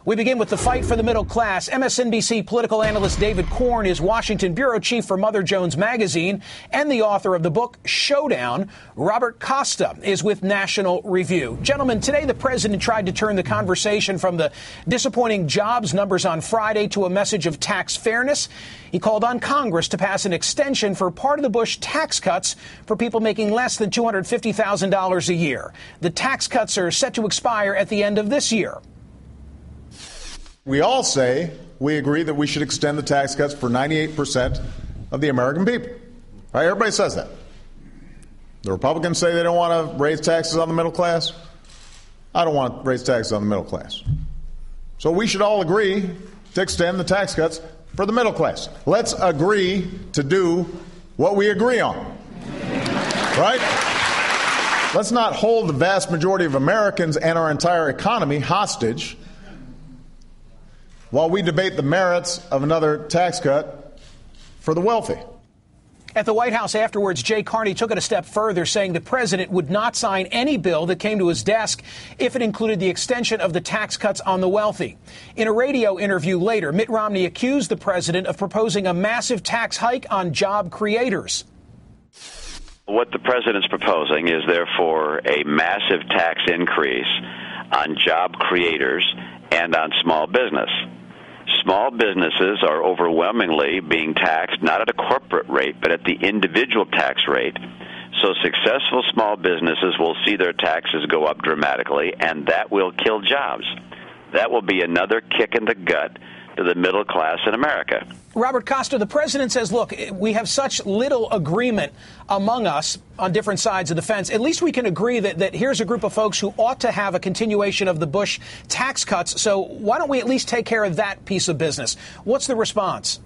We begin with the fight for the middle class. MSNBC political analyst David Corn is Washington bureau chief for Mother Jones Magazine and the author of the book Showdown. Robert Costa is with National Review. Gentlemen, today the president tried to turn the conversation from the disappointing jobs numbers on Friday to a message of tax fairness. He called on Congress to pass an extension for part of the Bush tax cuts for people making less than $250,000 a year. The tax cuts are set to expire at the end of this year. We all say we agree that we should extend the tax cuts for 98% of the American people. Right? Everybody says that. The Republicans say they don't want to raise taxes on the middle class. I don't want to raise taxes on the middle class. So we should all agree to extend the tax cuts for the middle class. Let's agree to do what we agree on. Right? Let's not hold the vast majority of Americans and our entire economy hostage while we debate the merits of another tax cut for the wealthy. At the White House afterwards, Jay Carney took it a step further, saying the president would not sign any bill that came to his desk if it included the extension of the tax cuts on the wealthy. In a radio interview later, Mitt Romney accused the president of proposing a massive tax hike on job creators. What the president's proposing is therefore a massive tax increase on job creators and on small business. Small businesses are overwhelmingly being taxed not at a corporate rate, but at the individual tax rate. So successful small businesses will see their taxes go up dramatically, and that will kill jobs. That will be another kick in the gut to the middle class in America. Robert Costa, the president says, look, we have such little agreement among us on different sides of the fence. At least we can agree that here's a group of folks who ought to have a continuation of the Bush tax cuts. So why don't we at least take care of that piece of business? What's the response?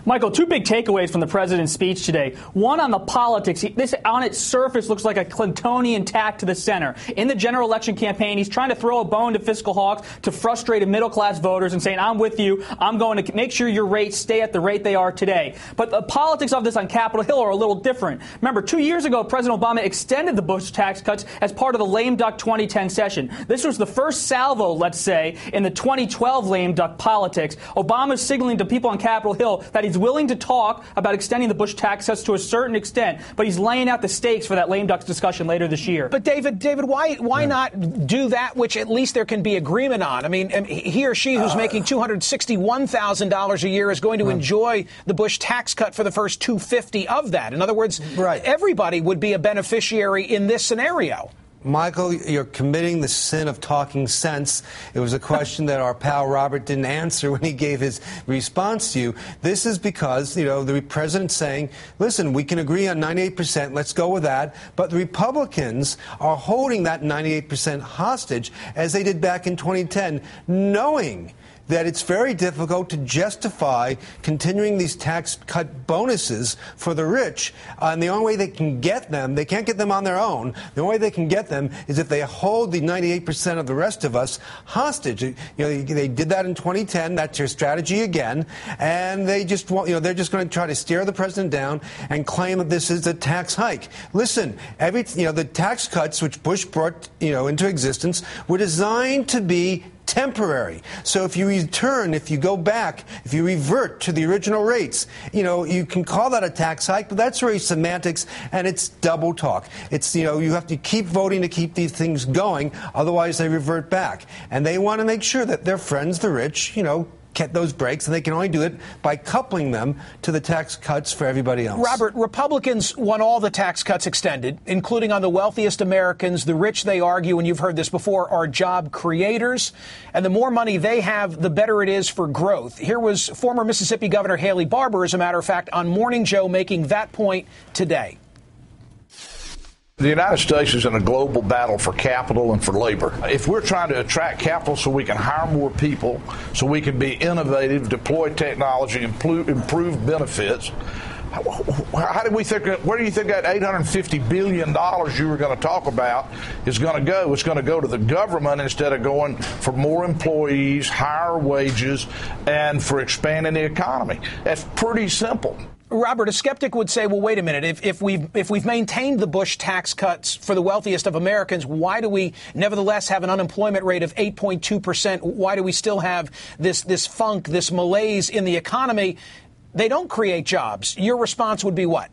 Michael, two big takeaways from the president's speech today. One on the politics. This, on its surface, looks like a Clintonian tack to the center. In the general election campaign, he's trying to throw a bone to fiscal hawks to frustrate middle-class voters and saying, I'm with you. I'm going to make sure your rates stay at the rate they are today. But the politics of this on Capitol Hill are a little different. Remember, 2 years ago, President Obama extended the Bush tax cuts as part of the lame duck 2010 session. This was the first salvo, let's say, in the 2012 lame duck politics. Obama's signaling to people on Capitol Hill that he's willing to talk about extending the Bush tax cuts to a certain extent, but he's laying out the stakes for that lame ducks discussion later this year. But David, why not do that which at least there can be agreement on? I mean, he or she who's making $261,000 a year is going to enjoy the Bush tax cut for the first $250,000 of that. In other words, everybody would be a beneficiary in this scenario. Michael, you're committing the sin of talking sense. It was a question that our pal Robert didn't answer when he gave his response to you. This is because, the president's saying, listen, we can agree on 98%, let's go with that. But the Republicans are holding that 98% hostage, as they did back in 2010, knowing that it's very difficult to justify continuing these tax cut bonuses for the rich. And the only way they can get them, they can't get them on their own. The only way they can get them is if they hold the 98% of the rest of us hostage. They did that in 2010. That's their strategy again. And they just want, they're just going to try to steer the president down and claim that this is a tax hike. Listen, the tax cuts which Bush brought, into existence were designed to be temporary. So if you go back, if you revert to the original rates, you can call that a tax hike, but that's really semantics and it's double talk. It's, you have to keep voting to keep these things going, otherwise they revert back. And they want to make sure that their friends, the rich, get those breaks, and they can only do it by coupling them to the tax cuts for everybody else. Robert, Republicans want all the tax cuts extended, including on the wealthiest Americans. The rich, they argue, and you've heard this before, are job creators. And the more money they have, the better it is for growth. Here was former Mississippi Governor Haley Barbour, as a matter of fact, on Morning Joe, making that point today. The United States is in a global battle for capital and for labor. If we're trying to attract capital so we can hire more people, so we can be innovative, deploy technology, improve benefits, how do we think? Where do you think that $850 billion you were going to talk about is going to go? It's going to go to the government instead of going for more employees, higher wages, and for expanding the economy. That's pretty simple. Robert, a skeptic would say, well, wait a minute. If we've maintained the Bush tax cuts for the wealthiest of Americans, why do we nevertheless have an unemployment rate of 8.2%? Why do we still have this funk, this malaise in the economy? They don't create jobs. Your response would be what?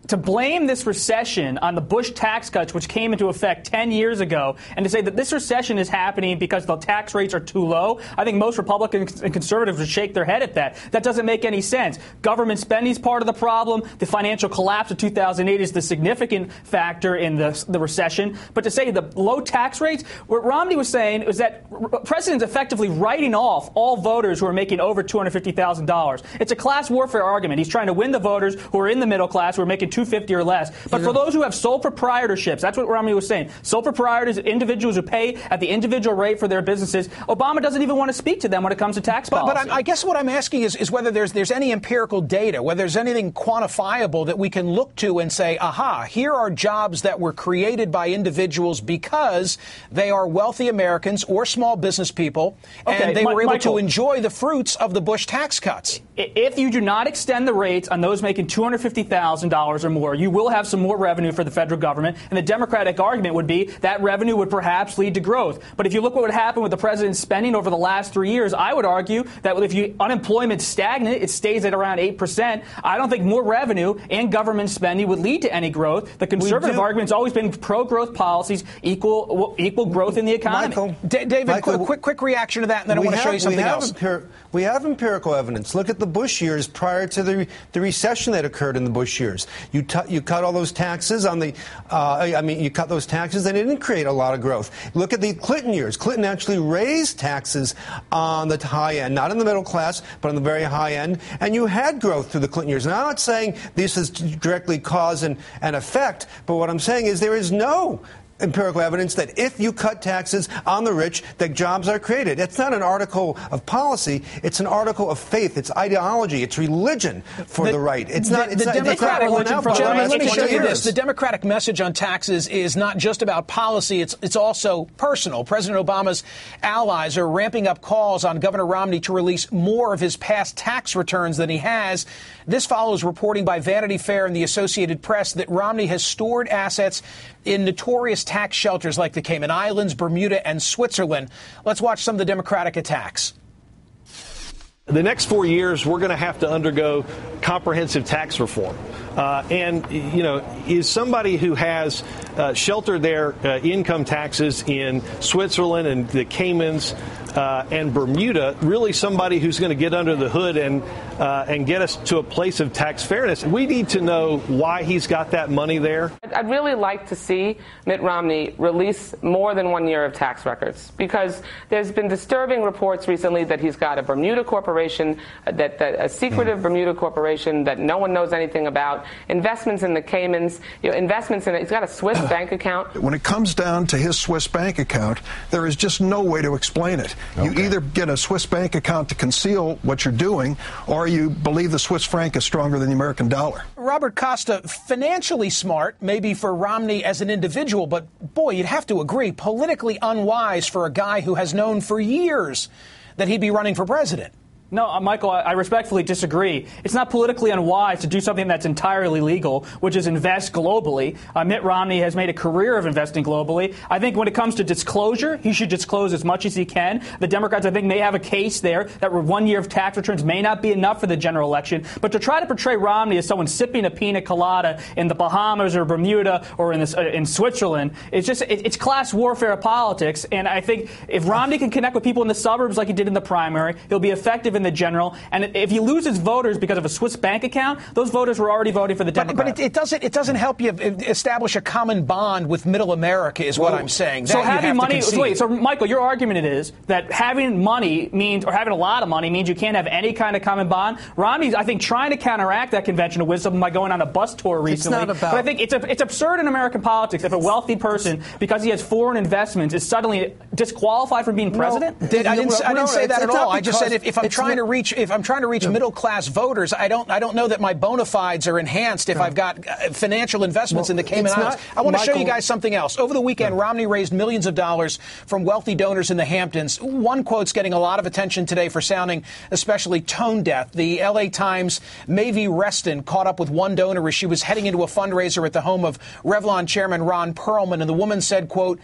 To blame this recession on the Bush tax cuts, which came into effect 10 years ago, and to say that this recession is happening because the tax rates are too low, I think most Republicans and conservatives would shake their head at that. That doesn't make any sense. Government spending is part of the problem. The financial collapse of 2008 is the significant factor in the recession. But to say the low tax rates, what Romney was saying was that the president's effectively writing off all voters who are making over $250,000. It's a class warfare argument. He's trying to win the voters who are in the middle class, who are making $250 or less. But for those who have sole proprietorships, that's what Romney was saying. Sole proprietors, individuals who pay at the individual rate for their businesses, Obama doesn't even want to speak to them when it comes to tax policy. But I guess what I'm asking is whether there's any empirical data, whether there's anything quantifiable that we can look to and say, aha, here are jobs that were created by individuals because they are wealthy Americans or small business people, and they were able to enjoy the fruits of the Bush tax cuts. If you do not extend the rates on those making $250,000 or more, you will have some more revenue for the federal government. And the Democratic argument would be that revenue would perhaps lead to growth. But if you look what would happen with the president's spending over the last 3 years, I would argue that if unemployment's stagnant, it stays at around 8%. I don't think more revenue and government spending would lead to any growth. The conservative argument's always been pro-growth policies equal growth in the economy. Michael, David, quick reaction to that, and then I want to show you something else. We have empirical evidence. Look at the Bush years prior to the recession that occurred in the Bush years. You cut all those taxes on the, you cut those taxes and it didn't create a lot of growth. Look at the Clinton years. Clinton actually raised taxes on the high end, not in the middle class, but on the very high end, and you had growth through the Clinton years. Now, I'm not saying this is directly cause and effect, but what I'm saying is there is no empirical evidence that if you cut taxes on the rich, that jobs are created. It's not an article of policy. It's an article of faith. It's ideology. It's religion for the right. It's not. It's the not, Democratic religion for let me show you this. The Democratic message on taxes is not just about policy. It's also personal. President Obama's allies are ramping up calls on Governor Romney to release more of his past tax returns than he has. This follows reporting by Vanity Fair and the Associated Press that Romney has stored assets in notorious tax shelters like the Cayman Islands, Bermuda, and Switzerland. Let's watch some of the Democratic attacks. The next 4 years, we're going to have to undergo comprehensive tax reform. Is somebody who has sheltered their income taxes in Switzerland and the Caymans and Bermuda really somebody who's going to get under the hood and get us to a place of tax fairness? We need to know why he's got that money there. I'd really like to see Mitt Romney release more than 1 year of tax records, because there's been disturbing reports recently that he's got a Bermuda corporation, that a secretive Bermuda corporation that no one knows anything about, investments in the Caymans, investments in he's got a Swiss bank account. When it comes down to his Swiss bank account, there is just no way to explain it. Okay. You either get a Swiss bank account to conceal what you're doing, or you believe the Swiss franc is stronger than the American dollar. Robert Costa, financially smart, maybe for Romney as an individual, but boy, you'd have to agree, politically unwise for a guy who has known for years that he'd be running for president. No, Michael, I respectfully disagree. It's not politically unwise to do something that's entirely legal, which is invest globally. Mitt Romney has made a career of investing globally. I think when it comes to disclosure, he should disclose as much as he can. The Democrats, I think, may have a case there that 1 year of tax returns may not be enough for the general election. But to try to portray Romney as someone sipping a pina colada in the Bahamas or Bermuda or in Switzerland, it's class warfare politics. And I think if Romney can connect with people in the suburbs like he did in the primary, he'll be effective in the general. And if he loses voters because of a Swiss bank account, those voters were already voting for the Democrats. But it doesn't help you establish a common bond with middle America is what I'm saying. So having money, so Michael, your argument is that having money means, or having a lot of money means you can't have any kind of common bond. Romney's, I think, trying to counteract that conventional wisdom by going on a bus tour recently. It's not about, but I think it's absurd in American politics if a wealthy person, because he has foreign investments, is suddenly disqualified from being president. I didn't say that at all. I just said if I'm trying trying to reach middle class voters, I don't know that my bona fides are enhanced if I've got financial investments in the Cayman Islands. I want to show you guys something else. Over the weekend, Romney raised millions of dollars from wealthy donors in the Hamptons. One quote's getting a lot of attention today for sounding especially tone deaf. The L.A. Times' Maeve Reston caught up with one donor as she was heading into a fundraiser at the home of Revlon chairman Ron Perlman, and the woman said, quote,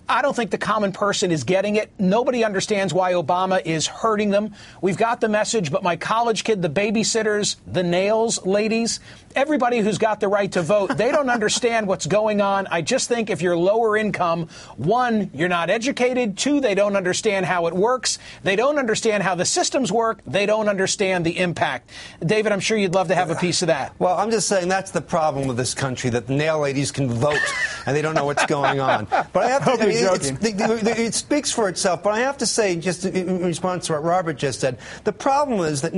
"I don't think the common person is getting it. Nobody understands why Obama is hurting them. We've got the message, but my college kid, the babysitters, the nails ladies, everybody who's got the right to vote, they don't understand what's going on. I just think if you're lower income, one, you're not educated. Two, they don't understand how it works. They don't understand how the systems work. They don't understand the impact." David, I'm sure you'd love to have a piece of that. Well, I'm just saying that's the problem with this country, that the nail ladies can vote and they don't know what's going on. But I have to, it speaks for itself. But I have to say, just in response to what Robert just said, the problem is that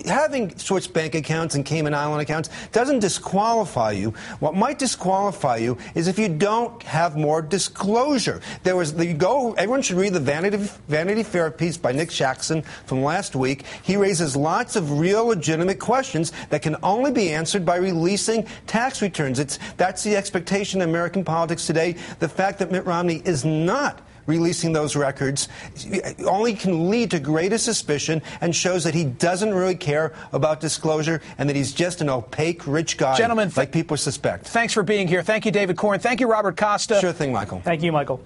having Swiss bank accounts and Cayman Island accounts doesn't disqualify you. What might disqualify you is if you don't have more disclosure. Everyone should read the Vanity Fair piece by Nick Jackson from last week. He raises lots of real legitimate questions that can only be answered by releasing tax returns. That's the expectation in American politics today. The fact that Mitt Romney is not releasing those records only can lead to greater suspicion and shows that he doesn't really care about disclosure and that he's just an opaque, rich guy, gentlemen, like people suspect. Thanks for being here. Thank you, David Corn. Thank you, Robert Costa. Sure thing, Michael. Thank you, Michael.